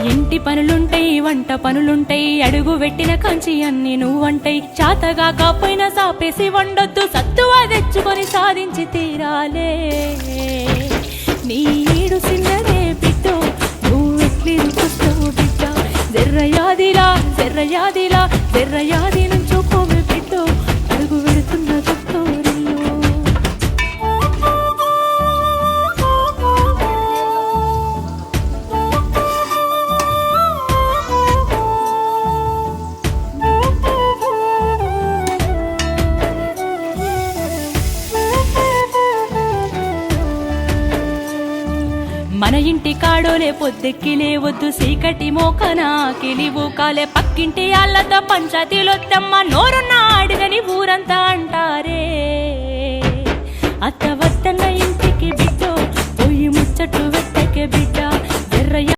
ఇంటి పనులుంటాయి వంట పనులుంటాయి అడుగు పెట్టిన కంచి అన్ని నువ్వంటాయి చాతగా కాపోయినా సాపేసి వండొద్దు సత్తువా తెచ్చుకొని సాధించి తీరాలే నీ ఈడు సిన్నదే బిడ్డో నువ్వెట్లిరుకొస్తావు బిడ్డ జర్రయాదిలా జర్రయాదిలా జర్రయాది నుంచో పోవే బిడ్డో అడుగు పెడుతున్న దొత్తోరిల్లు మన ఇంటి కాడోలే పొద్దెక్కి లేవద్దు సీకటి మోకన కిలివు కాలే పక్కింటి ఆళ్ళతో పంచాయతీలొద్దమ్మ నోరున్న అడుగని ఊరంతా అంటారే అత్త వద్దన్న ఇంటికి బిడ్డో పోయి ముచ్చట్లు